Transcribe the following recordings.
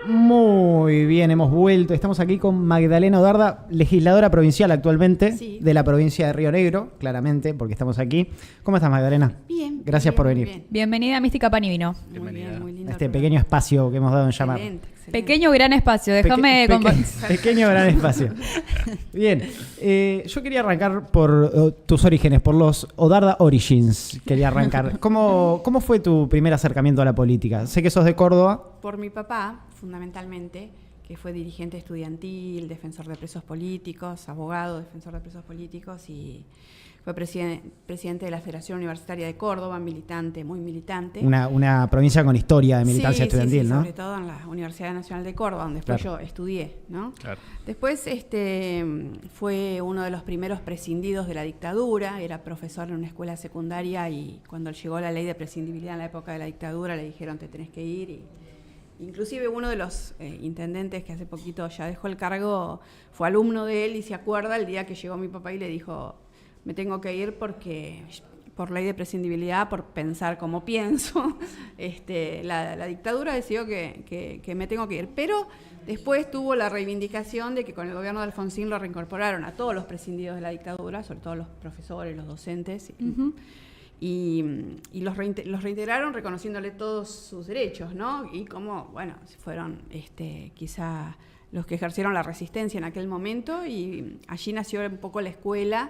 Muy bien, hemos vuelto. Estamos aquí con Magdalena Odarda, legisladora provincial actualmente, sí, de la provincia de Río Negro, claramente, porque estamos aquí. ¿Cómo estás, Magdalena? Bien. Gracias por venir. Bien. Bienvenida a Mística Pan y Vino. Muy bien, muy lindo. Este pequeño espacio que hemos dado en llamar. Excelente. Pequeño gran espacio, déjame... Pequeño gran espacio. Bien, yo quería arrancar por tus orígenes, por los Odarda Origins. Quería arrancar. ¿Cómo fue tu primer acercamiento a la política? Sé que sos de Córdoba. Por mi papá, fundamentalmente, que fue dirigente estudiantil, defensor de presos políticos, abogado, defensor de presos políticos, y fue presidente de la Federación Universitaria de Córdoba, militante, muy militante. Una provincia con historia de militancia estudiantil, sí, ¿no? Sobre todo en la Universidad Nacional de Córdoba, donde después yo estudié, ¿no? Claro. Después fue uno de los primeros prescindidos de la dictadura, era profesor en una escuela secundaria y cuando llegó la ley de prescindibilidad en la época de la dictadura le dijeron te tenés que ir y inclusive uno de los intendentes que hace poquito ya dejó el cargo fue alumno de él y se acuerda el día que llegó mi papá y le dijo me tengo que ir porque por ley de prescindibilidad, por pensar como pienso, la dictadura decidió que me tengo que ir. Pero después tuvo la reivindicación de que con el gobierno de Alfonsín lo reincorporaron a todos los prescindidos de la dictadura, sobre todo los profesores, los docentes, y los reintegraron reconociéndole todos sus derechos, ¿no? Y como, bueno, fueron quizá los que ejercieron la resistencia en aquel momento, y allí nació un poco la escuela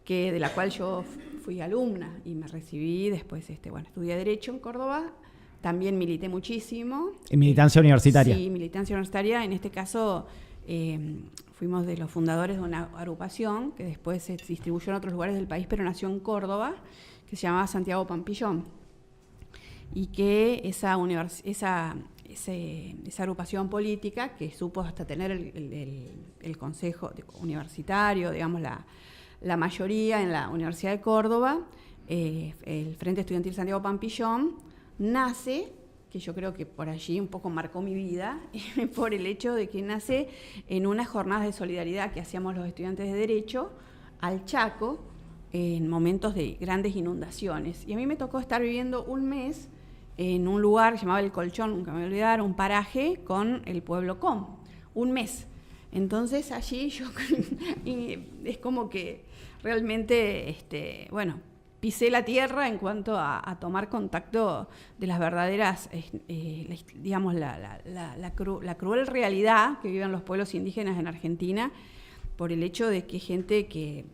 de la cual yo fui alumna y me recibí, después estudié Derecho en Córdoba, también milité muchísimo. ¿En militancia universitaria? Sí, militancia universitaria, en este caso fuimos de los fundadores de una agrupación que después se distribuyó en otros lugares del país, pero nació en Córdoba, que se llamaba Santiago Pampillón, y que esa agrupación política, que supo hasta tener el consejo universitario, digamos, la mayoría en la Universidad de Córdoba, el Frente Estudiantil Santiago Pampillón, nace, que yo creo que por allí un poco marcó mi vida, por el hecho de que nace en unas jornadas de solidaridad que hacíamos los estudiantes de Derecho al Chaco en momentos de grandes inundaciones. Y a mí me tocó estar viviendo un mes en un lugar llamado El Colchón, nunca me voy a olvidar, un paraje con el pueblo Com, un mes. Entonces allí yo es como que realmente, pisé la tierra en cuanto a tomar contacto de las verdaderas, digamos, la cruel realidad que viven los pueblos indígenas en Argentina por el hecho de que gente que,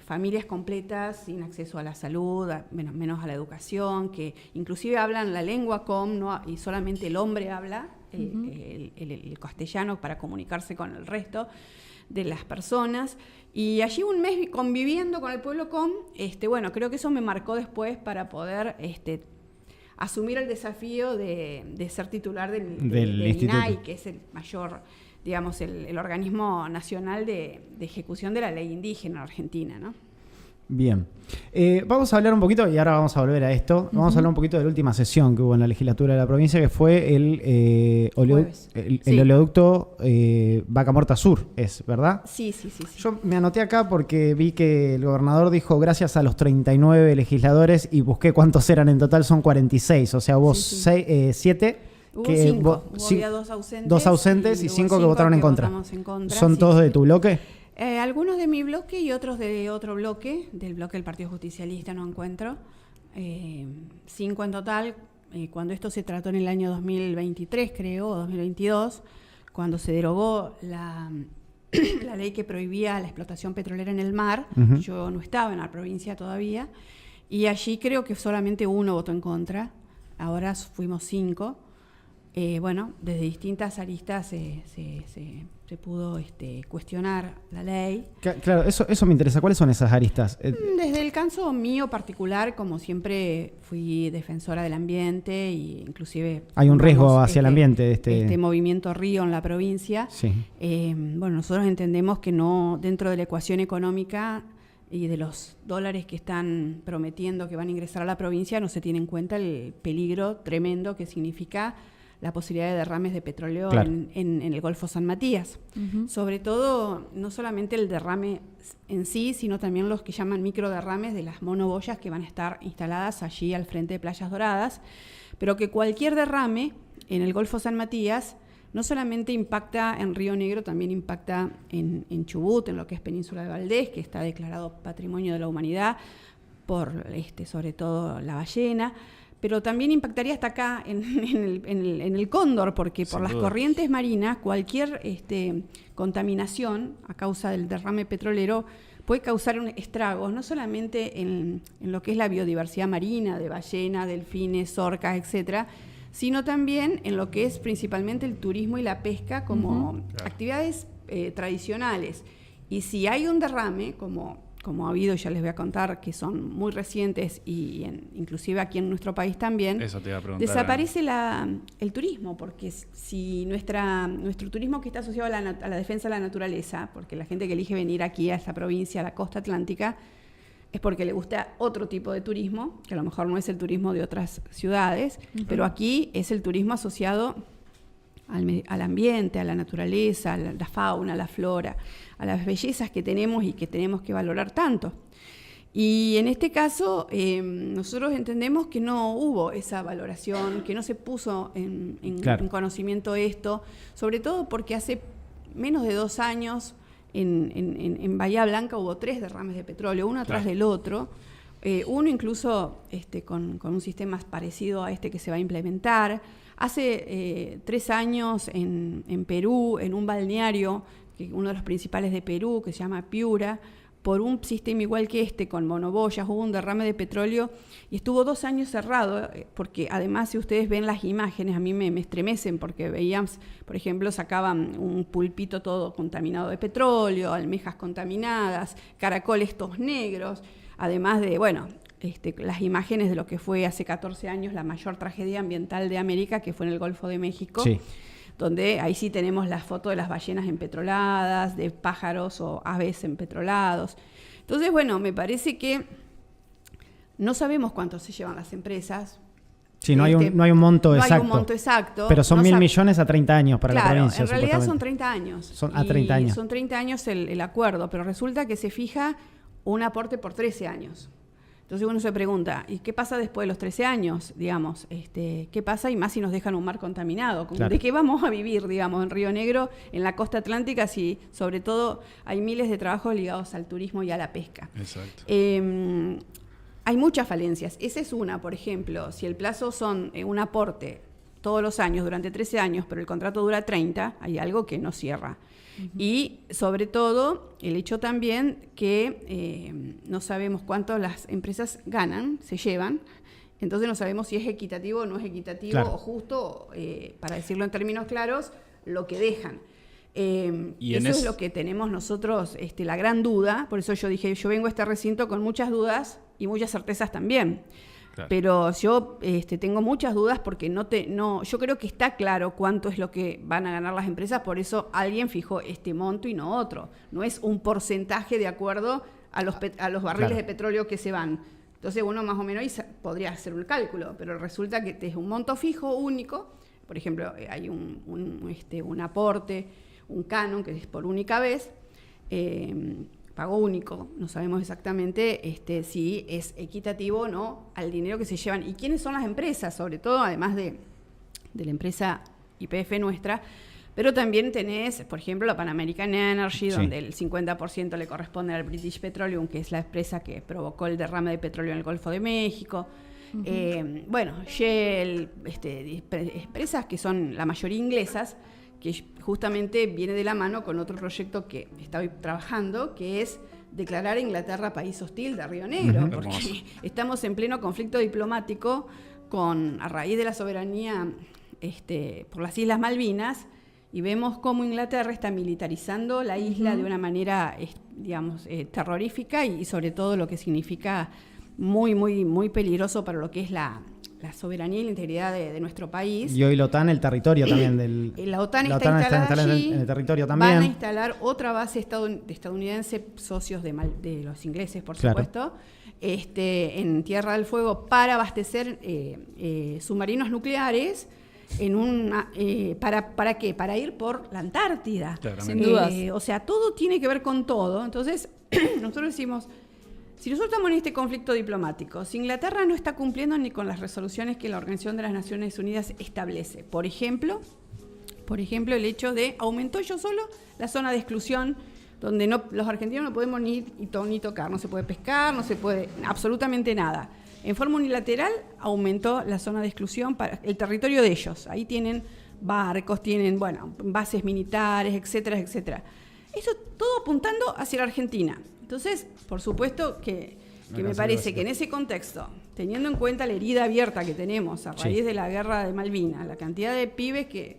familias completas sin acceso a la salud, menos a la educación, que inclusive hablan la lengua Com, ¿no? Y solamente el hombre habla el castellano para comunicarse con el resto de las personas, y allí un mes conviviendo con el pueblo Com, creo que eso me marcó después para poder asumir el desafío de ser titular del INAI, que es el mayor, digamos, el organismo nacional de ejecución de la ley indígena en Argentina, ¿no? Bien. Vamos a hablar un poquito, y ahora vamos a volver a esto, vamos a hablar un poquito de la última sesión que hubo en la legislatura de la provincia, que fue el oleoducto Vaca Muerta Sur, ¿verdad? Sí. Yo me anoté acá porque vi que el gobernador dijo gracias a los 39 legisladores y busqué cuántos eran en total, son 46, o sea, hubo 7... Hubo 5, había 2 ausentes. 2 ausentes y 5 que votaron en contra. ¿Son todos de tu bloque? Algunos de mi bloque y otros de otro bloque, del bloque del Partido Justicialista no encuentro. 5 en total, cuando esto se trató en el año 2023, creo, o 2022, cuando se derogó la ley que prohibía la explotación petrolera en el mar. Yo no estaba en la provincia todavía, y allí creo que solamente 1 votó en contra, ahora fuimos 5. Desde distintas aristas se pudo cuestionar la ley. Claro, eso me interesa. ¿Cuáles son esas aristas? Desde el caso mío particular, como siempre fui defensora del ambiente e inclusive... Hay un riesgo hacia el ambiente de este movimiento río en la provincia. Sí. Nosotros entendemos que no, dentro de la ecuación económica y de los dólares que están prometiendo que van a ingresar a la provincia, no se tiene en cuenta el peligro tremendo que significa la posibilidad de derrames de petróleo, claro, en el Golfo San Matías. Sobre todo, no solamente el derrame en sí, sino también los que llaman microderrames de las monoboyas que van a estar instaladas allí al frente de Playas Doradas, pero que cualquier derrame en el Golfo San Matías no solamente impacta en Río Negro, también impacta en Chubut, en lo que es Península de Valdés, que está declarado Patrimonio de la Humanidad por sobre todo la ballena, pero también impactaría hasta acá en el cóndor, porque por las corrientes marinas cualquier contaminación a causa del derrame petrolero puede causar estragos, no solamente en lo que es la biodiversidad marina, de ballenas, delfines, orcas, etcétera, sino también en lo que es principalmente el turismo y la pesca como actividades tradicionales. Y si hay un derrame, como ha habido, ya les voy a contar, que son muy recientes y inclusive aquí en nuestro país también, eso te iba a preguntar, desaparece el turismo, porque si nuestro turismo que está asociado a la defensa de la naturaleza, porque la gente que elige venir aquí a esta provincia, a la costa atlántica, es porque le gusta otro tipo de turismo, que a lo mejor no es el turismo de otras ciudades, pero aquí es el turismo asociado al ambiente, a la naturaleza, a la fauna, a la flora, a las bellezas que tenemos y que tenemos que valorar tanto. Y en este caso, nosotros entendemos que no hubo esa valoración, que no se puso en conocimiento esto, sobre todo porque hace menos de 2 años en Bahía Blanca hubo 3 derrames de petróleo, uno atrás del otro, uno incluso con un sistema parecido a este que se va a implementar. Hace 3 años en Perú, en un balneario, uno de los principales de Perú, que se llama Piura, por un sistema igual que con monoboyas, hubo un derrame de petróleo y estuvo 2 años cerrado, porque además si ustedes ven las imágenes, a mí me estremecen, porque veíamos, por ejemplo, sacaban un pulpito todo contaminado de petróleo, almejas contaminadas, caracoles todos negros, además de, las imágenes de lo que fue hace 14 años la mayor tragedia ambiental de América, que fue en el Golfo de México, donde ahí sí tenemos la foto de las ballenas empetroladas, de pájaros o aves empetrolados. Entonces, me parece que no sabemos cuánto se llevan las empresas. Sí, no hay un monto exacto. No hay un monto exacto. Pero son 1.000 millones a 30 años para la provincia. En realidad son 30 años. Son 30 años. Son 30 años el acuerdo, pero resulta que se fija un aporte por 13 años. Entonces uno se pregunta, ¿y qué pasa después de los 13 años? Digamos, ¿qué pasa? Y más si nos dejan un mar contaminado. ¿De qué vamos a vivir, digamos, en Río Negro, en la costa atlántica, si sobre todo hay miles de trabajos ligados al turismo y a la pesca? Exacto. Hay muchas falencias. Esa es una, por ejemplo, si el plazo son un aporte todos los años, durante 13 años, pero el contrato dura 30, hay algo que no cierra. Y sobre todo el hecho también que no sabemos cuánto las empresas ganan, se llevan, entonces no sabemos si es equitativo o no es equitativo o justo, para decirlo en términos claros, lo que dejan. Y eso es lo que tenemos nosotros, la gran duda. Por eso yo dije, yo vengo a este recinto con muchas dudas y muchas certezas también. Claro. Pero yo tengo muchas dudas porque yo creo que está claro cuánto es lo que van a ganar las empresas, por eso alguien fijó este monto y no otro. No es un porcentaje de acuerdo a los barriles de petróleo que se van. Entonces uno más o menos podría hacer un cálculo, pero resulta que es un monto fijo, único. Por ejemplo, hay un aporte, un canon que es por única vez, pago único, no sabemos exactamente si es equitativo o no al dinero que se llevan. ¿Y quiénes son las empresas? Sobre todo, además de la empresa YPF nuestra, pero también tenés, por ejemplo, la Pan American Energy, donde el 50% le corresponde al British Petroleum, que es la empresa que provocó el derrame de petróleo en el Golfo de México. Shell, empresas que son la mayoría inglesas, que justamente viene de la mano con otro proyecto que estoy trabajando, que es declarar a Inglaterra país hostil de Río Negro, porque estamos en pleno conflicto diplomático a raíz de la soberanía por las Islas Malvinas, y vemos cómo Inglaterra está militarizando la isla de una manera, terrorífica y sobre todo lo que significa muy, muy, muy peligroso para lo que es la soberanía y la integridad de nuestro país. Y hoy la OTAN, el territorio también la OTAN está instalada allí, en el territorio también. Van a instalar otra base estadounidense, socios de los ingleses, por supuesto, en Tierra del Fuego para abastecer submarinos nucleares ¿para qué? Para ir por la Antártida. Sin dudas. O sea, todo tiene que ver con todo. Entonces, nosotros decimos, Si nosotros estamos en este conflicto diplomático, si Inglaterra no está cumpliendo ni con las resoluciones que la Organización de las Naciones Unidas establece, por ejemplo, el hecho de aumentó yo solo la zona de exclusión, donde los argentinos no podemos ni tocar, no se puede pescar, no se puede absolutamente nada. En forma unilateral aumentó la zona de exclusión para el territorio de ellos. Ahí tienen barcos, tienen bases militares, etcétera, etcétera. Eso todo apuntando hacia la Argentina. Entonces, por supuesto que me parece que en ese contexto, teniendo en cuenta la herida abierta que tenemos a raíz de la guerra de Malvinas, la cantidad de pibes que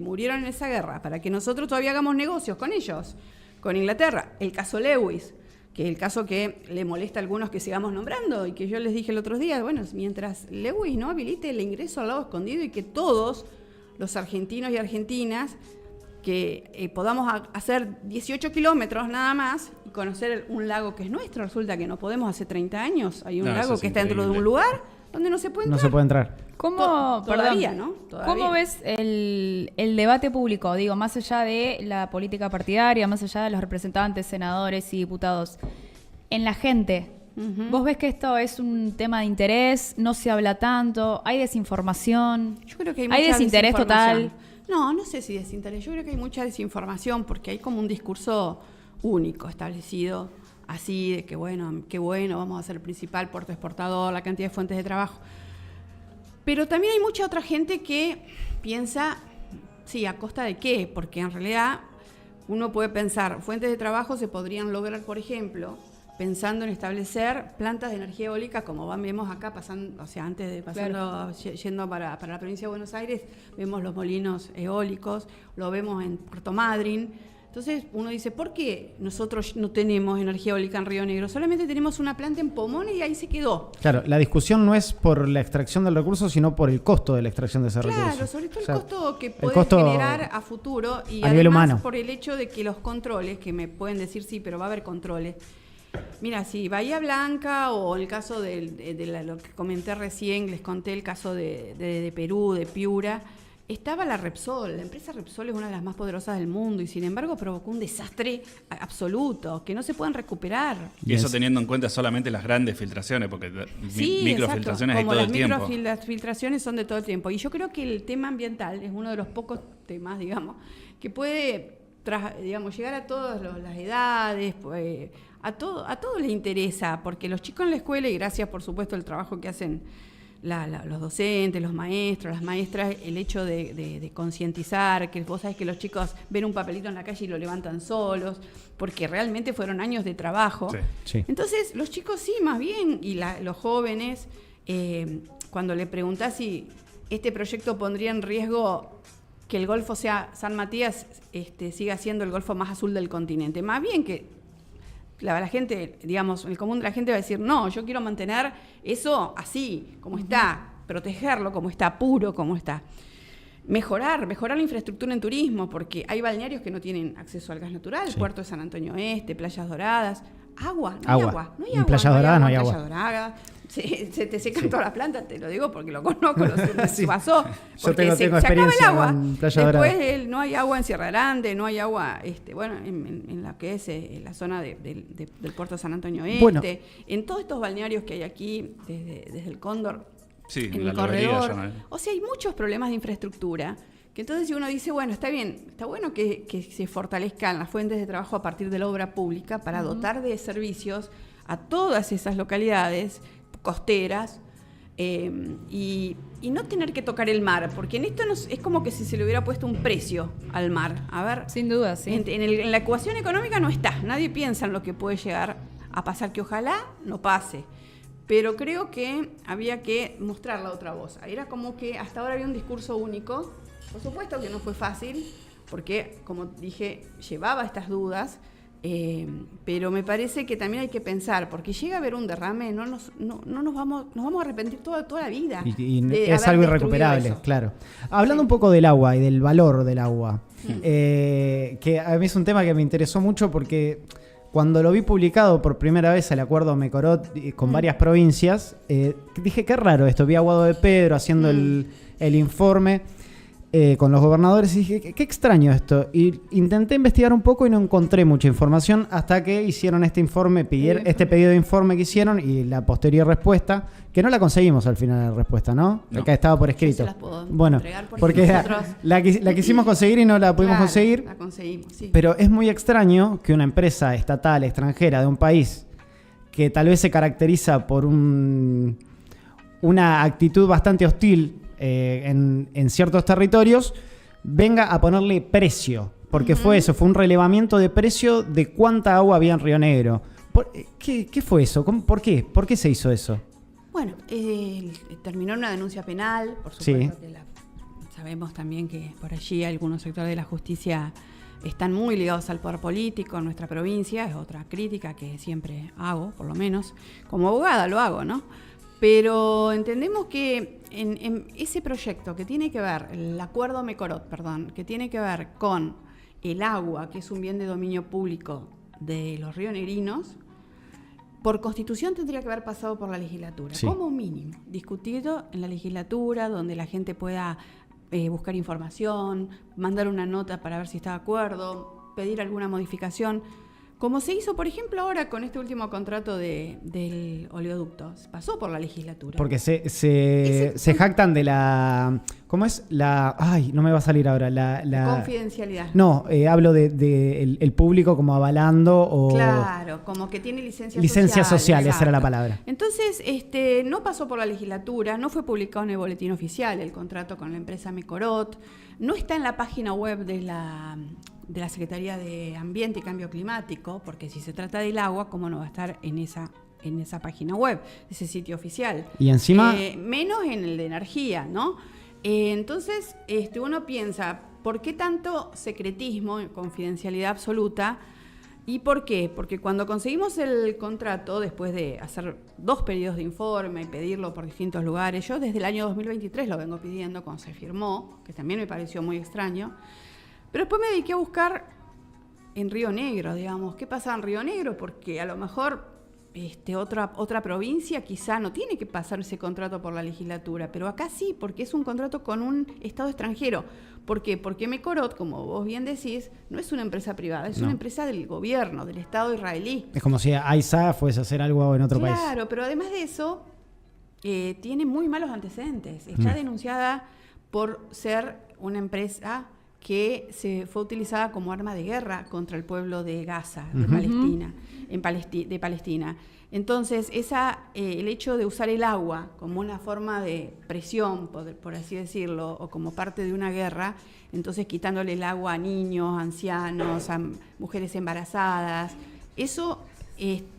murieron en esa guerra, para que nosotros todavía hagamos negocios con ellos, con Inglaterra, el caso Lewis, que es el caso que le molesta a algunos que sigamos nombrando y que yo les dije el otro día, bueno, mientras Lewis no habilite el ingreso al lago escondido y que todos los argentinos y argentinas que podamos hacer 18 kilómetros nada más y conocer un lago que es nuestro. Resulta que no podemos hace 30 años. Hay un lago que está dentro de un lugar donde no se puede entrar. No se puede entrar. Todavía, ¿no? Todavía. ¿Cómo ves el debate público? Digo, más allá de la política partidaria, más allá de los representantes, senadores y diputados. En la gente, ¿vos ves que esto es un tema de interés? ¿No se habla tanto? ¿Hay desinformación? Yo creo que ¿Hay desinterés total? No sé si desinterés. Yo creo que hay mucha desinformación porque hay como un discurso único establecido, así de que qué bueno, vamos a ser el principal puerto exportador, la cantidad de fuentes de trabajo. Pero también hay mucha otra gente que piensa, sí, ¿a costa de qué? Porque en realidad uno puede pensar, fuentes de trabajo se podrían lograr, por ejemplo, pensando en establecer plantas de energía eólica, como vemos acá pasando, o sea, yendo para la provincia de Buenos Aires, vemos los molinos eólicos, lo vemos en Puerto Madryn. Entonces uno dice, ¿por qué nosotros no tenemos energía eólica en Río Negro? Solamente tenemos una planta en Pomones y ahí se quedó. Claro, la discusión no es por la extracción del recurso, sino por el costo de la extracción de ese recurso. Claro, sobre todo el costo que puede generar a futuro y a nivel además humano. Por el hecho de que los controles, que me pueden decir sí, pero va a haber controles. Mira, si Bahía Blanca o el caso de lo que comenté recién, les conté el caso de Perú, de Piura, estaba la Repsol. La empresa Repsol es una de las más poderosas del mundo y sin embargo provocó un desastre absoluto que no se pueden recuperar. Y eso teniendo en cuenta solamente las grandes filtraciones, porque microfiltraciones hay todo el tiempo. Las filtraciones son de todo el tiempo. Y yo creo que el tema ambiental es uno de los pocos temas, digamos, que puede llegar a todas las edades, pues, a todos les interesa, porque los chicos en la escuela, y gracias por supuesto al trabajo que hacen los docentes, los maestros, las maestras, el hecho de concientizar, que vos sabés que los chicos ven un papelito en la calle y lo levantan solos, porque realmente fueron años de trabajo. Sí. Entonces los chicos sí, más bien, y los jóvenes, cuando le preguntás si este proyecto pondría en riesgo que el Golfo San Matías siga siendo el Golfo más azul del continente, más bien que la gente, digamos, el común de la gente va a decir, no, yo quiero mantener eso así, como está, protegerlo como está, puro como está. Mejorar la infraestructura en turismo, porque hay balnearios que no tienen acceso al gas natural, sí. Puerto de San Antonio Este, Playas Doradas, no hay agua. En Playas Doradas no hay agua. Playas Doradas, se te secan todas las plantas, te lo digo porque lo conozco, sí. Pasó. Yo tengo experiencia el agua. En Playa Dorada. Después no hay agua en Sierra Grande, no hay agua, en la que es la zona del puerto de San Antonio Este, bueno. En todos estos balnearios que hay aquí, desde el Cóndor, sí, en el corredor. O sea, hay muchos problemas de infraestructura. Que entonces si uno dice, bueno, está bien, está bueno que se fortalezcan las fuentes de trabajo a partir de la obra pública para dotar de servicios a todas esas localidades costeras y no tener que tocar el mar, porque en esto es como que si se le hubiera puesto un precio al mar. A ver, sin duda, sí. En la ecuación económica no está, nadie piensa en lo que puede llegar a pasar, que ojalá no pase. Pero creo que había que mostrar la otra voz. Era como que hasta ahora había un discurso único. Por supuesto que no fue fácil, porque, como dije, llevaba estas dudas, pero me parece que también hay que pensar, porque llega a haber un derrame, nos vamos a arrepentir toda la vida. Y es algo irrecuperable, eso. Claro. Hablando un poco del agua y del valor del agua, que a mí es un tema que me interesó mucho porque cuando lo vi publicado por primera vez el acuerdo Mecorot con varias provincias, dije, qué raro esto, vi a Guado de Pedro haciendo el informe. con los gobernadores y dije, qué extraño esto. Y intenté investigar un poco y no encontré mucha información hasta que hicieron este informe, este pedido de informe que hicieron y la posterior respuesta, que no la conseguimos al final la respuesta, ¿no? Acá estaba por escrito. Se las puedo entregar porque nosotros... la quisimos conseguir y no la pudimos conseguir. La conseguimos, sí. Pero es muy extraño que una empresa estatal, extranjera, de un país que tal vez se caracteriza por una actitud bastante hostil en ciertos territorios, venga a ponerle precio. Porque fue eso, fue un relevamiento de precio de cuánta agua había en Río Negro. ¿Qué fue eso? ¿Por qué? ¿Por qué se hizo eso? Bueno, terminó en una denuncia penal, por supuesto que sabemos también que por allí algunos sectores de la justicia están muy ligados al poder político en nuestra provincia, es otra crítica que siempre hago, por lo menos, como abogada lo hago, ¿no? Pero entendemos que en ese proyecto que tiene que ver, el acuerdo Mecorot, que tiene que ver con el agua, que es un bien de dominio público de los rionegrinos, por constitución tendría que haber pasado por la legislatura, como mínimo, discutido en la legislatura, donde la gente pueda buscar información, mandar una nota para ver si está de acuerdo, pedir alguna modificación. Como se hizo, por ejemplo, ahora con este último contrato del oleoducto. Pasó por la legislatura. Porque se jactan de la... ¿Cómo es? Ay, no me va a salir ahora. La confidencialidad. No, hablo de el público como avalando o... Claro, como que tiene licencia social, esa era la palabra. Entonces, no pasó por la legislatura, no fue publicado en el boletín oficial el contrato con la empresa Mecorot, no está en la página web de la Secretaría de Ambiente y Cambio Climático, porque si se trata del agua, ¿cómo no va a estar en esa página web, ese sitio oficial? Y encima... menos en el de energía, ¿no? Entonces, uno piensa, ¿por qué tanto secretismo, confidencialidad absoluta? ¿Y por qué? Porque cuando conseguimos el contrato, después de hacer 2 periodos de informe y pedirlo por distintos lugares, yo desde el año 2023 lo vengo pidiendo cuando se firmó, que también me pareció muy extraño, pero después me dediqué a buscar en Río Negro, digamos, ¿qué pasa en Río Negro? Porque a lo mejor otra provincia quizá no tiene que pasar ese contrato por la legislatura, pero acá sí, porque es un contrato con un Estado extranjero. ¿Por qué? Porque Mecorot, como vos bien decís, no es una empresa privada, es una empresa del gobierno, del Estado israelí. Es como si AISA fuese a hacer algo en otro país. Claro, pero además de eso, tiene muy malos antecedentes. Está denunciada por ser una empresa que fue utilizada como arma de guerra contra el pueblo de Gaza, de Palestina. Entonces, el hecho de usar el agua como una forma de presión, por así decirlo, o como parte de una guerra, entonces quitándole el agua a niños, ancianos, a mujeres embarazadas, eso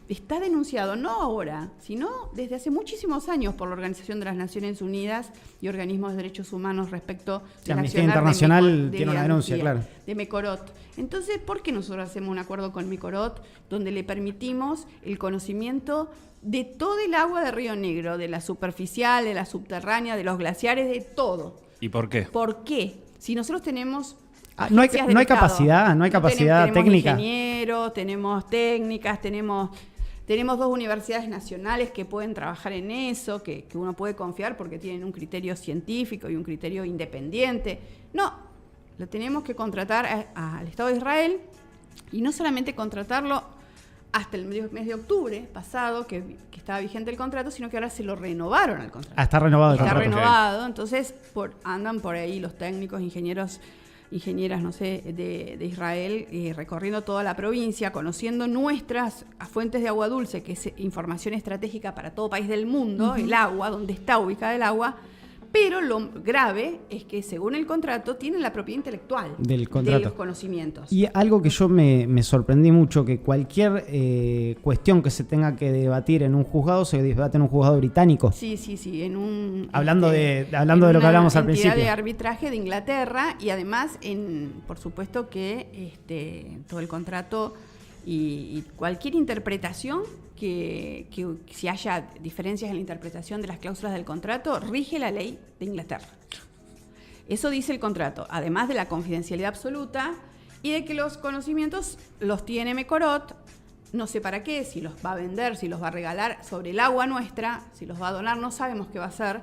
está denunciado no ahora, sino desde hace muchísimos años por la Organización de las Naciones Unidas y organismos de derechos humanos respecto de la Amnistía Internacional tiene una denuncia, claro, de Mecorot. Entonces, ¿por qué nosotros hacemos un acuerdo con Mecorot donde le permitimos el conocimiento de todo el agua de Río Negro, de la superficial, de la subterránea, de los glaciares, de todo? ¿Y por qué? ¿Por qué? Si nosotros tenemos... no hay capacidad técnica. Tenemos ingenieros, tenemos técnicas, tenemos 2 universidades nacionales que pueden trabajar en eso, que uno puede confiar porque tienen un criterio científico y un criterio independiente. No, lo tenemos que contratar al Estado de Israel, y no solamente contratarlo hasta el mes de octubre pasado, que estaba vigente el contrato, sino que ahora se lo renovaron al contrato. Está renovado el contrato. Está renovado, entonces andan por ahí los técnicos, ingenieras, no sé, de Israel, recorriendo toda la provincia, conociendo nuestras fuentes de agua dulce, que es información estratégica para todo país del mundo, el agua, donde está ubicada el agua, pero lo grave es que según el contrato tienen la propiedad intelectual de los conocimientos. Y algo que yo me sorprendí mucho, que cualquier cuestión que se tenga que debatir en un juzgado se debate en un juzgado británico. Sí, en hablando de lo que hablamos al principio. De arbitraje de Inglaterra, y además por supuesto que todo el contrato y cualquier interpretación que si haya diferencias en la interpretación de las cláusulas del contrato, rige la ley de Inglaterra. Eso dice el contrato, además de la confidencialidad absoluta y de que los conocimientos los tiene Mecorot, no sé para qué, si los va a vender, si los va a regalar sobre el agua nuestra, si los va a donar, no sabemos qué va a hacer.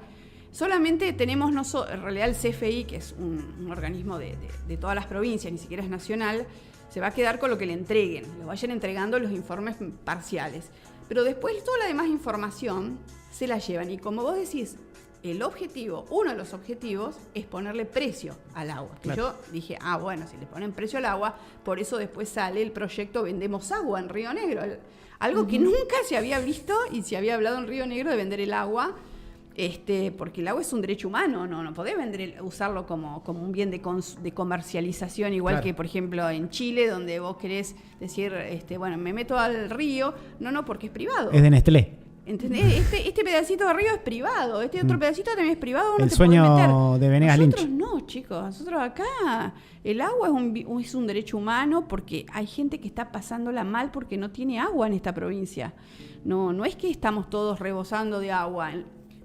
Solamente tenemos en realidad el CFI, que es un organismo de todas las provincias, ni siquiera es nacional, se va a quedar con lo que le entreguen, le vayan entregando los informes parciales. Pero después toda la demás información se la llevan. Y como vos decís, uno de los objetivos es ponerle precio al agua. Claro. Yo dije, bueno, si le ponen precio al agua, por eso después sale el proyecto Vendemos Agua en Río Negro. Algo que nunca se había visto y se había hablado en Río Negro de vender el agua. Porque el agua es un derecho humano, no podés usarlo como un bien de comercialización, igual claro. Que, por ejemplo, en Chile, donde vos querés decir, me meto al río, no, porque es privado. Es de Nestlé. ¿Entendés? Este pedacito de río es privado, este otro pedacito también es privado. El sueño de Venegas Lynch. Nosotros no, chicos, nosotros acá, el agua es un derecho humano porque hay gente que está pasándola mal porque no tiene agua en esta provincia. No es que estamos todos rebosando de agua.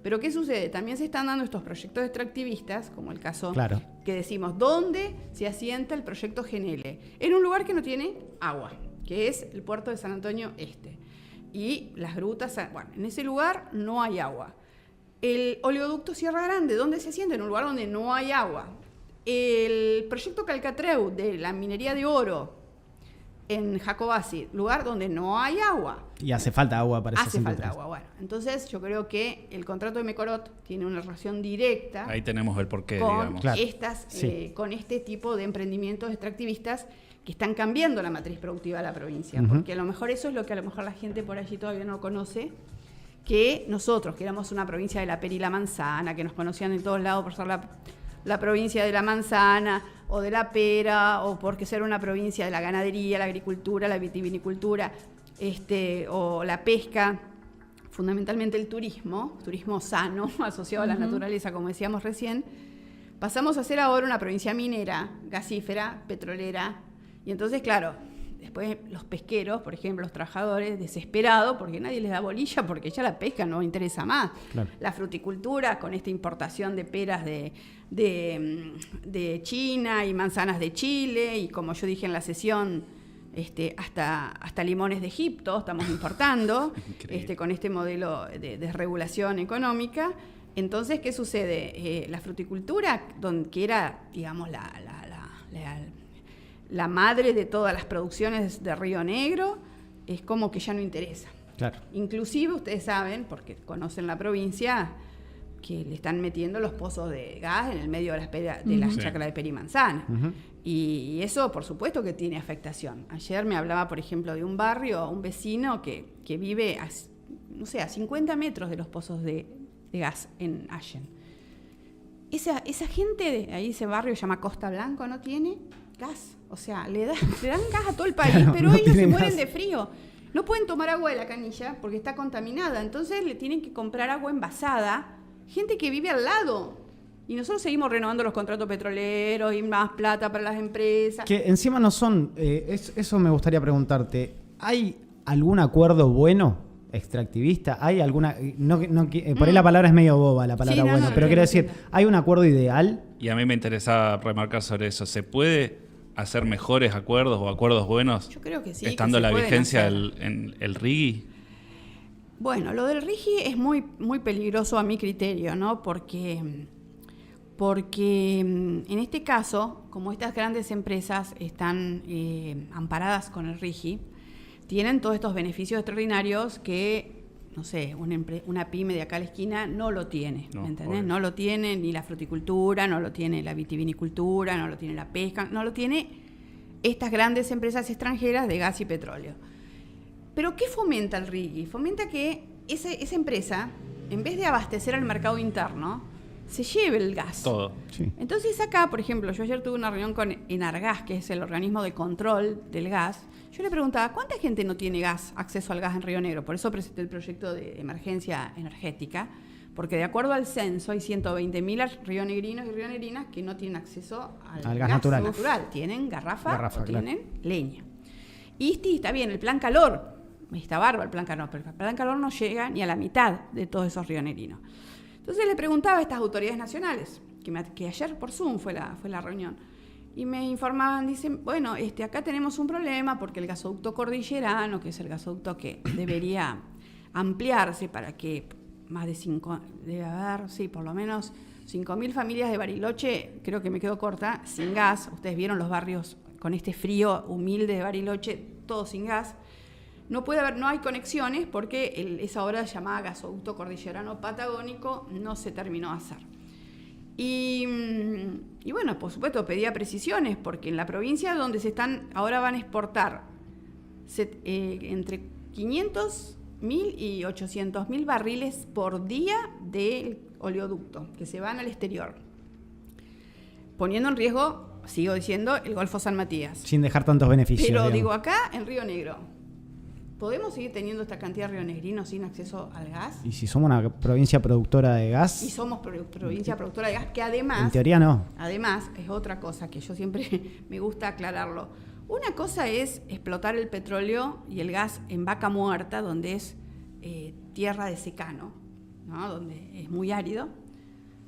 Pero ¿qué sucede? También se están dando estos proyectos extractivistas, como el caso claro. Que decimos, ¿dónde se asienta el proyecto Genele? En un lugar que no tiene agua, que es el puerto de San Antonio Este. Y las grutas, en ese lugar no hay agua. El oleoducto Sierra Grande, ¿dónde se asienta? En un lugar donde no hay agua. El proyecto Calcatreu de la minería de oro en Jacobasi, lugar donde no hay agua. Y hace falta agua para eso. Hace falta agua, bueno. Entonces yo creo que el contrato de Mecorot tiene una relación directa. Ahí tenemos el porqué, con digamos. Claro. Con este tipo de emprendimientos extractivistas que están cambiando la matriz productiva de la provincia. Uh-huh. Porque a lo mejor eso es lo que a lo mejor la gente por allí todavía no conoce, que nosotros, que éramos una provincia de la pera y la manzana, que nos conocían en todos lados por ser la provincia de la manzana o de la pera, o porque ser una provincia de la ganadería, la agricultura, la vitivinicultura, o la pesca, fundamentalmente el turismo sano, asociado a la naturaleza, como decíamos recién, pasamos a ser ahora una provincia minera, gasífera, petrolera, y entonces, claro, después los pesqueros, por ejemplo, los trabajadores, desesperados, porque nadie les da bolilla, porque ya la pesca no interesa más. Claro. La fruticultura, con esta importación de peras de China y manzanas de Chile, y como yo dije en la sesión, hasta limones de Egipto estamos importando, con este modelo de desregulación económica. Entonces, ¿qué sucede? La fruticultura, que era, digamos, la madre de todas las producciones de Río Negro, es como que ya no interesa. Claro. Inclusive ustedes saben, porque conocen la provincia, que le están metiendo los pozos de gas en el medio de las chacras de pera y manzana. Uh-huh. Y eso, por supuesto, que tiene afectación. Ayer me hablaba, por ejemplo, de un barrio, un vecino que vive a 50 metros de los pozos de gas en Allen. Esa gente, ahí ese barrio se llama Costa Blanco, no tiene gas. O sea, le dan gas a todo el país, claro, pero ellos se mueren de frío. No pueden tomar agua de la canilla porque está contaminada. Entonces le tienen que comprar agua envasada. Gente que vive al lado. Y nosotros seguimos renovando los contratos petroleros y más plata para las empresas. Que encima no son... eso me gustaría preguntarte. ¿Hay algún acuerdo bueno extractivista? ¿Hay alguna...? Por ahí la palabra es medio boba, la palabra bueno. Pero quiero decir, ¿hay un acuerdo ideal? Y a mí me interesaba remarcar sobre eso. ¿Se puede hacer mejores acuerdos o acuerdos buenos? Yo creo que sí. Estando la vigencia en el RIGI. Bueno, lo del RIGI es muy, muy peligroso a mi criterio, ¿no? Porque en este caso, como estas grandes empresas están amparadas con el RIGI, tienen todos estos beneficios extraordinarios que, no sé, una pyme de acá a la esquina no lo tiene, ¿me entendés? No lo tiene ni la fruticultura, no lo tiene la vitivinicultura, no lo tiene la pesca, no lo tiene estas grandes empresas extranjeras de gas y petróleo. ¿Pero qué fomenta el RIGI? Fomenta que esa empresa, en vez de abastecer al mercado interno, se lleve el gas. Todo. Sí. Entonces acá, por ejemplo, yo ayer tuve una reunión con Enargas, que es el organismo de control del gas. Yo le preguntaba, ¿cuánta gente no tiene acceso al gas en Río Negro? Por eso presenté el proyecto de emergencia energética, porque de acuerdo al censo hay 120.000 rionegrinos y rionegrinas que no tienen acceso al gas natural. Tienen garrafa o tienen leña. Y sí, está bien, el plan calor, está bárbaro el plan calor, pero el plan calor no llega ni a la mitad de todos esos rionegrinos. Entonces le preguntaba a estas autoridades nacionales, que ayer por Zoom fue la reunión, y me informaban, dicen, bueno, acá tenemos un problema porque el gasoducto cordillerano, que es el gasoducto que debería ampliarse para que más de 5, debe haber, sí, por lo menos 5.000 familias de Bariloche, creo que me quedo corta, sin gas. Ustedes vieron los barrios con este frío humilde de Bariloche, todo sin gas. No hay conexiones porque esa obra llamada gasoducto cordillerano patagónico no se terminó de hacer. Y bueno, por supuesto pedía precisiones, porque en la provincia donde ahora van a exportar entre 500.000 y 800.000 barriles por día del oleoducto, que se van al exterior, poniendo en riesgo, sigo diciendo, el Golfo San Matías. Sin dejar tantos beneficios. Pero digamos. digo, acá en Río Negro, ¿podemos seguir teniendo esta cantidad de rionegrinos sin acceso al gas? Y si somos una provincia productora de gas. Y somos provincia productora de gas, que además... En teoría no. Además, es otra cosa que yo siempre me gusta aclararlo. Una cosa es explotar el petróleo y el gas en Vaca Muerta, donde es tierra de secano, ¿no? Donde es muy árido,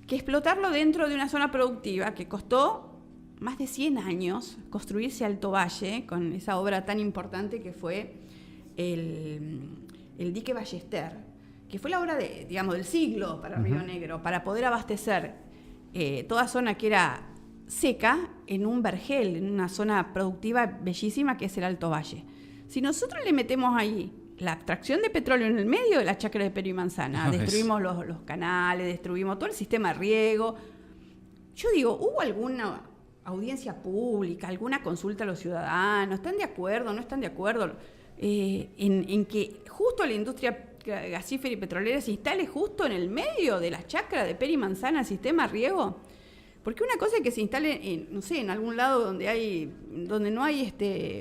que explotarlo dentro de una zona productiva que costó más de 100 años construirse Alto Valle, con esa obra tan importante que fue el dique Ballester, que fue la obra del siglo para Río Negro, para poder abastecer toda zona que era seca en un vergel, en una zona productiva bellísima que es el Alto Valle. Si nosotros le metemos ahí la extracción de petróleo en el medio de la chacra de Pero y Manzana, destruimos los canales, destruimos todo el sistema de riego. Yo digo, ¿hubo alguna audiencia pública, alguna consulta a los ciudadanos? ¿Están de acuerdo? ¿No están de acuerdo? En que justo la industria gasífera y petrolera se instale justo en el medio de la chacra de Pero y Manzana, el sistema de riego. Porque una cosa es que se instale en algún lado donde no hay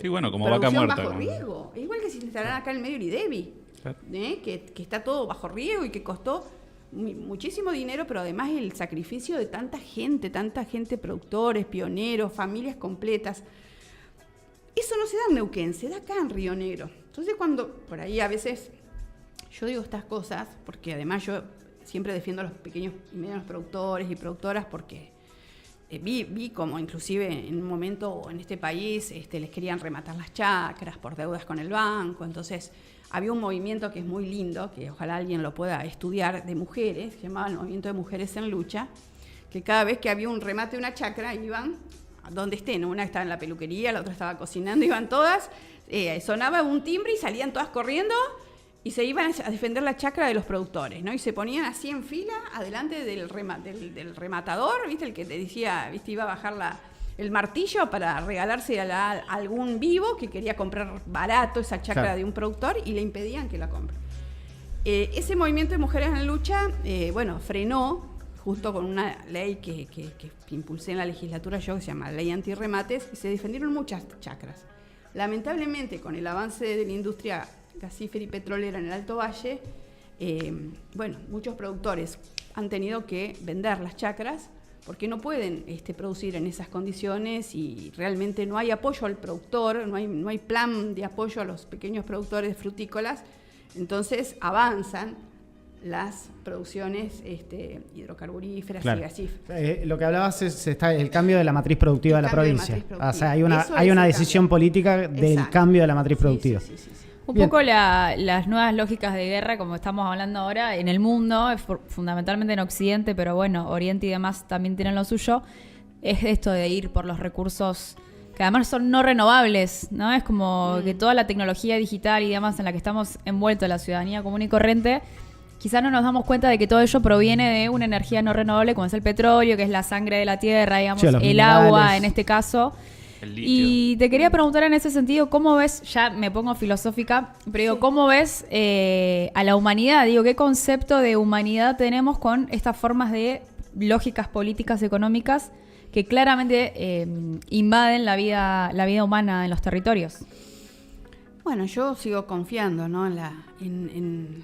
sí, bueno, como Vaca Muerta, bajo riego. Igual que si se instalara acá en el medio del IDEBI, claro. Que está todo bajo riego y que costó muchísimo dinero, pero además el sacrificio de tanta gente, productores, pioneros, familias completas. Eso no se da en Neuquén, se da acá en Río Negro. Entonces cuando por ahí a veces yo digo estas cosas, porque además yo siempre defiendo a los pequeños y medianos productores y productoras, porque vi como inclusive en un momento en este país les querían rematar las chacras por deudas con el banco. Entonces había un movimiento que es muy lindo, que ojalá alguien lo pueda estudiar, de mujeres, que se llamaba el Movimiento de Mujeres en Lucha, que cada vez que había un remate de una chacra iban a donde estén, una estaba en la peluquería, la otra estaba cocinando, iban todas, sonaba un timbre y salían todas corriendo y se iban a defender la chacra de los productores, ¿no? Y se ponían así en fila adelante del rematador, ¿viste? El que te decía, ¿viste? Iba a bajar el martillo para regalarse a algún vivo que quería comprar barato esa chacra, claro, de un productor, y le impedían que la compre. Ese movimiento de Mujeres en Lucha, frenó, justo con una ley que impulsé en la legislatura yo, que se llama Ley Antirremates, y se defendieron muchas chacras. Lamentablemente, con el avance de la industria gasífera y petrolera en el Alto Valle, muchos productores han tenido que vender las chacras porque no pueden producir en esas condiciones, y realmente no hay apoyo al productor, no hay plan de apoyo a los pequeños productores frutícolas. Entonces avanzan las producciones hidrocarburíferas, claro, y gasíferas. Lo que hablabas es el cambio de la matriz productiva de la provincia. O sea, hay una decisión política del, exacto, cambio de la matriz productiva. Sí. Un Bien. Poco las nuevas lógicas de guerra, como estamos hablando ahora, en el mundo, fundamentalmente en Occidente, pero bueno, Oriente y demás también tienen lo suyo, es esto de ir por los recursos que además son no renovables, ¿no? Es como que toda la tecnología digital y demás en la que estamos envueltos, la ciudadanía común y corriente, quizás no nos damos cuenta de que todo ello proviene de una energía no renovable, como es el petróleo, que es la sangre de la tierra, digamos, sí, el minerales, agua en este caso. Y te quería preguntar en ese sentido, ¿cómo ves, ya me pongo filosófica, pero digo, sí, ¿cómo ves a la humanidad? Digo, ¿qué concepto de humanidad tenemos con estas formas de lógicas políticas económicas que claramente invaden la vida humana en los territorios? Bueno, yo sigo confiando, ¿no?, en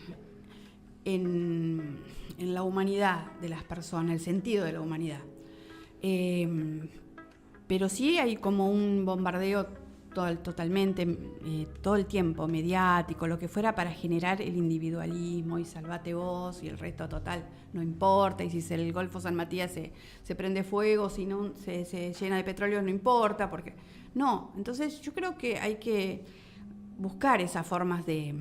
la humanidad de las personas, el sentido de la humanidad. Pero sí hay como un bombardeo totalmente, todo el tiempo, mediático, lo que fuera, para generar el individualismo y salvate vos y el resto total no importa, y si el Golfo San Matías se prende fuego, si no se llena de petróleo, no importa, porque no. Entonces yo creo que hay que buscar esas formas de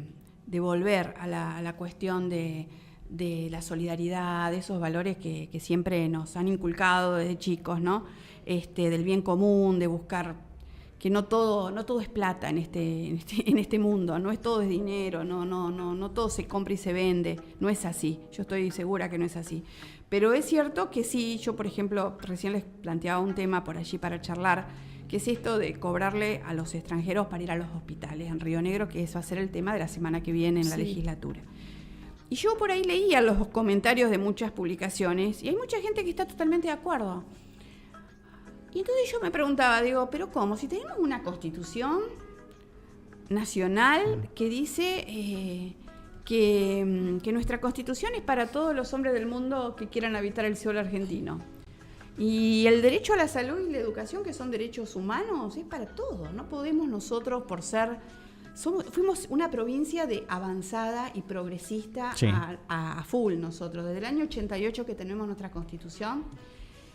volver a la cuestión de de la solidaridad, de esos valores que siempre nos han inculcado desde chicos, ¿no? Del bien común, de buscar que no todo es plata en este mundo, no es todo es dinero, no todo se compra y se vende, no es así, yo estoy segura que no es así. Pero es cierto que sí, yo por ejemplo, recién les planteaba un tema por allí para charlar, que es esto de cobrarle a los extranjeros para ir a los hospitales en Río Negro, que eso va a ser el tema de la semana que viene en la legislatura. Y yo por ahí leía los comentarios de muchas publicaciones y hay mucha gente que está totalmente de acuerdo. Y entonces yo me preguntaba, digo, ¿pero cómo? Si tenemos una constitución nacional que dice que nuestra constitución es para todos los hombres del mundo que quieran habitar el suelo argentino. Y el derecho a la salud y la educación, que son derechos humanos, es para todos. No podemos nosotros, por ser... fuimos una provincia de avanzada y progresista a full nosotros. Desde el año 88 que tenemos nuestra constitución,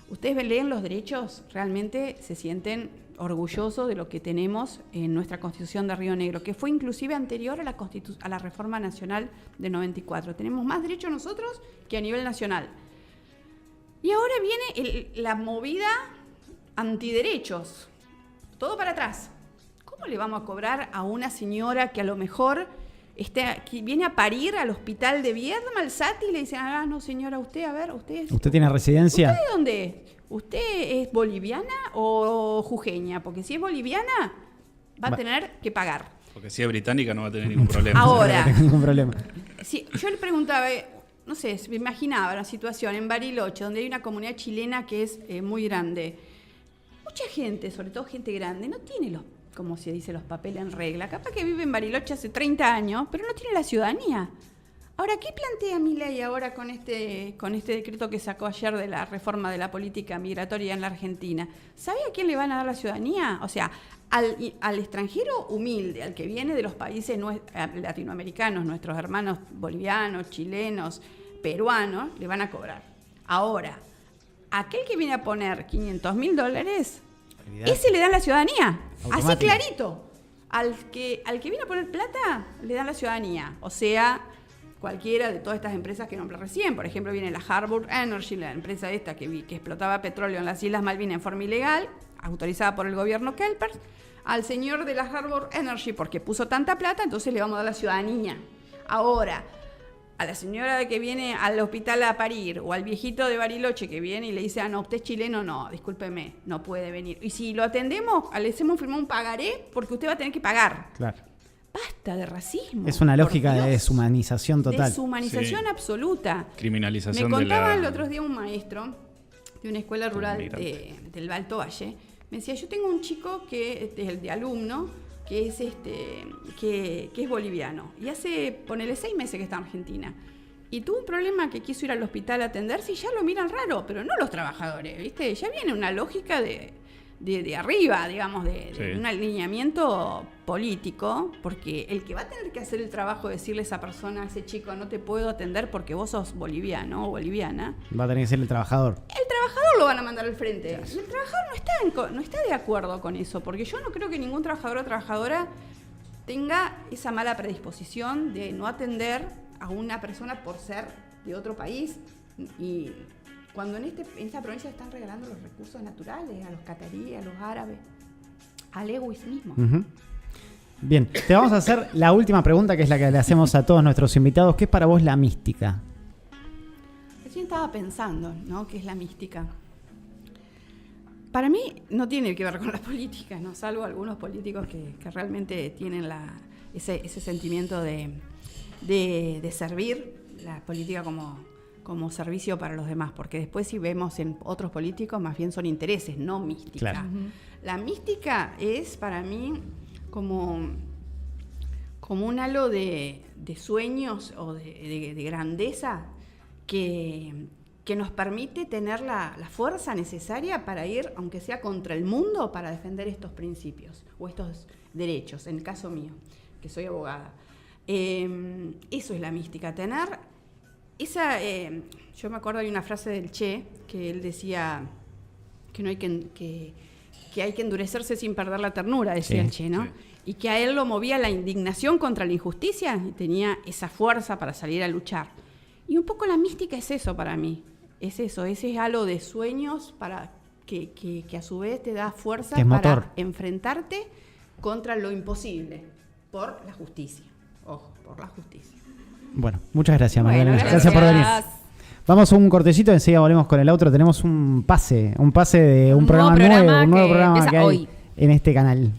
ustedes leen los derechos, realmente se sienten orgullosos de lo que tenemos en nuestra constitución de Río Negro, que fue inclusive anterior a la reforma nacional de 94. Tenemos más derechos nosotros que a nivel nacional. Y ahora viene la movida antiderechos, todo para atrás. ¿Cómo le vamos a cobrar a una señora que a lo mejor que viene a parir al hospital de Viedma, al SATI, y le dicen, no señora, usted tiene residencia? ¿Usted de dónde es? ¿Usted es boliviana o jujeña? Porque si es boliviana, va a tener que pagar. Porque si es británica no va a tener ningún problema. Ahora, no tiene ningún problema. Sí, yo le preguntaba, no sé, me imaginaba una situación en Bariloche, donde hay una comunidad chilena que es muy grande. Mucha gente, sobre todo gente grande, no tiene como se dice, los papeles en regla. Capaz que vive en Bariloche hace 30 años, pero no tiene la ciudadanía. Ahora, ¿qué plantea Milei ahora con este decreto que sacó ayer de la reforma de la política migratoria en la Argentina? ¿Sabe a quién le van a dar la ciudadanía? O sea, al extranjero humilde, al que viene de los países latinoamericanos, nuestros hermanos bolivianos, chilenos, peruanos, le van a cobrar. Ahora, aquel que viene a poner $500.000, ese le dan la ciudadanía, así clarito. Al que viene a poner plata, le dan la ciudadanía. O sea, cualquiera de todas estas empresas que nombré recién. Por ejemplo, viene la Harbour Energy, la empresa esta que explotaba petróleo en las Islas Malvinas en forma ilegal, autorizada por el gobierno Kelpers. Al señor de la Harbour Energy, porque puso tanta plata, entonces le vamos a dar la ciudadanía. Ahora, a la señora que viene al hospital a parir, o al viejito de Bariloche que viene y le dice, no, usted es chileno, no, discúlpeme, no puede venir. Y si lo atendemos, le hacemos firmar un pagaré porque usted va a tener que pagar. Claro. Basta de racismo. Es una lógica de deshumanización total. Deshumanización absoluta. Criminalización. Me contaba el otro día un maestro de una escuela rural del Alto Valle. Me decía, yo tengo un chico que es de alumno, que es boliviano. Y ponele 6 meses que está en Argentina. Y tuvo un problema que quiso ir al hospital a atenderse y ya lo miran raro, pero no los trabajadores, ¿viste? Ya viene una lógica de arriba, digamos, de un alineamiento político, porque el que va a tener que hacer el trabajo de decirle a esa persona, a ese chico, no te puedo atender porque vos sos boliviano o boliviana. Va a tener que ser el trabajador. El trabajador lo van a mandar al frente. Claro. Y el trabajador no está de acuerdo con eso, porque yo no creo que ningún trabajador o trabajadora tenga esa mala predisposición de no atender a una persona por ser de otro país. Y cuando en esta provincia están regalando los recursos naturales a los cataríes, a los árabes, al egoísmo. Uh-huh. Bien, te vamos a hacer la última pregunta, que es la que le hacemos a todos nuestros invitados. ¿Qué es para vos la mística? Recién estaba pensando, ¿no? ¿Qué es la mística? Para mí no tiene que ver con la política, ¿no? Salvo algunos políticos que realmente tienen ese sentimiento de servir la política como servicio para los demás, porque después si vemos en otros políticos más bien son intereses, no mística. Claro. Uh-huh. La mística es para mí como un halo de sueños o de grandeza que nos permite tener la fuerza necesaria para ir, aunque sea contra el mundo, para defender estos principios o estos derechos, en el caso mío, que soy abogada. Eso es la mística, tener yo me acuerdo de una frase del Che, que él decía que no hay que hay que endurecerse sin perder la ternura, decía el Che, ¿no? Sí. Y que a él lo movía la indignación contra la injusticia y tenía esa fuerza para salir a luchar. Y un poco la mística es eso para mí. Es eso, ese es halo de sueños para que a su vez te da fuerza para enfrentarte contra lo imposible por la justicia. Ojo, por la justicia. Bueno, muchas gracias, Magdalena. Bueno, gracias por venir. Vamos a un cortecito, enseguida volvemos con el outro. Tenemos un pase de un programa nuevo, un nuevo programa que hay hoy en este canal.